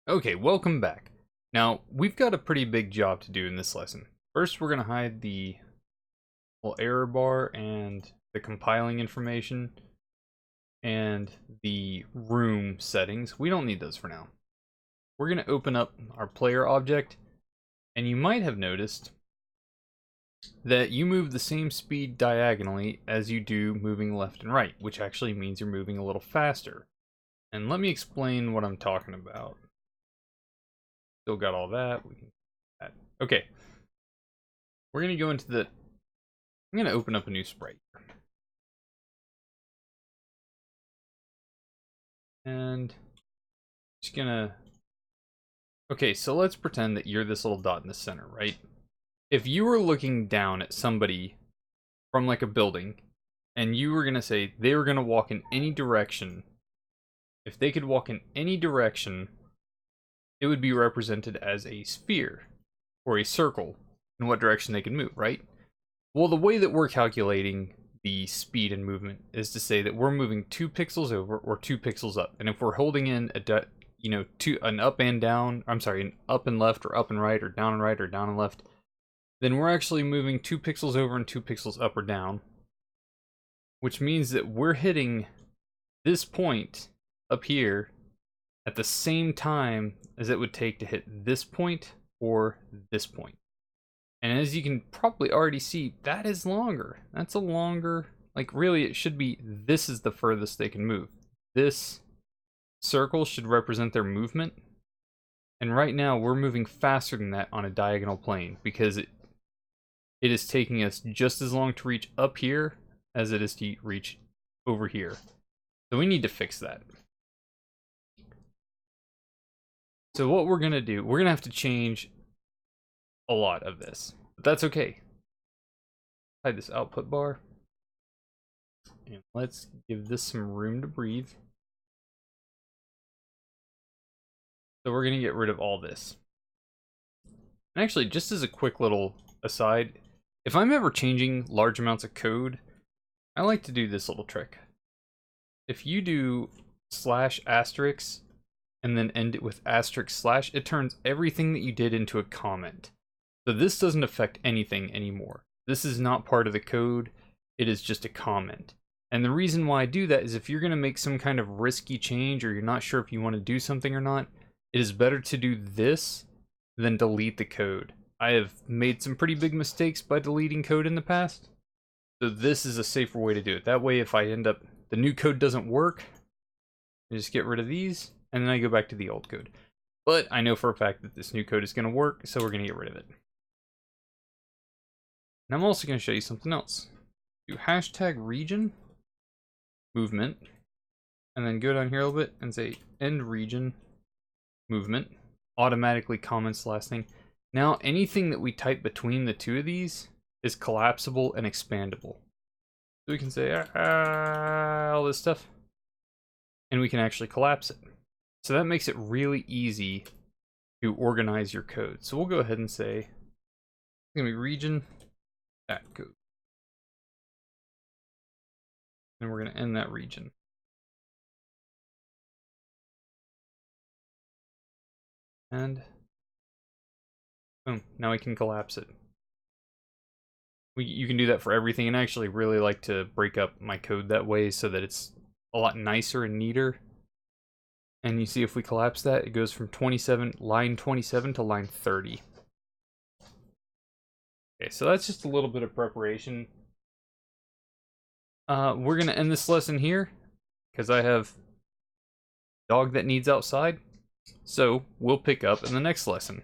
Okay, welcome back. Now, we've got a pretty big job to do in this lesson. First, we're going to hide the little error bar and the compiling information and the room settings. We don't need those for now. We're going to open up our player object, and you might have noticed that you move the same speed diagonally as you do moving left and right, which actually means you're moving a little faster. And let me explain what I'm talking about. Still got all that. We can add. Okay. We're going to go into the... I'm going to open up a new sprite. And just going to... Okay, so let's pretend that you're this little dot in the center, right? If you were looking down at somebody from like a building, and you were going to say they were going to walk in any direction, if they could walk in any direction, it would be represented as a sphere or a circle in what direction they can move, right? Well, the way that we're calculating the speed and movement is to say that we're moving 2 pixels over or 2 pixels up. And if we're holding in an up and down, an up and left or up and right or down and right or down and left, then we're actually moving 2 pixels over and 2 pixels up or down, which means that we're hitting this point up here at the same time as it would take to hit this point or this point. And as you can probably already see, that is longer. That's a longer, like really it should be, this is the furthest they can move. This circle should represent their movement. And right now we're moving faster than that on a diagonal plane because it is taking us just as long to reach up here as it is to reach over here. So we need to fix that. So what we're going to do, we're going to have to change a lot of this, but that's okay. Hide this output bar. And let's give this some room to breathe. So we're going to get rid of all this. And actually, just as a quick little aside, if I'm ever changing large amounts of code, I like to do this little trick. If you do /* and then end it with */, it turns everything that you did into a comment. So this doesn't affect anything anymore. This is not part of the code, it is just a comment. And the reason why I do that is if you're going to make some kind of risky change or you're not sure if you want to do something or not, it is better to do this than delete the code. I have made some pretty big mistakes by deleting code in the past, so this is a safer way to do it. That way if I end up, the new code doesn't work, I just get rid of these, and then I go back to the old code. But I know for a fact that this new code is going to work, so we're going to get rid of it. And I'm also going to show you something else. Do #region movement, and then go down here a little bit and say end region movement. Automatically comments the last thing. Now anything that we type between the two of these is collapsible and expandable. So we can say all this stuff, and we can actually collapse it. So that makes it really easy to organize your code. So we'll go ahead and say it's going to be region that code. And we're going to end that region. And boom, now we can collapse it. You can do that for everything, and I actually really like to break up my code that way so that it's a lot nicer and neater. And you see if we collapse that, it goes from line 27 to line 30. Okay, so that's just a little bit of preparation. We're going to end this lesson here because I have a dog that needs outside. So we'll pick up in the next lesson.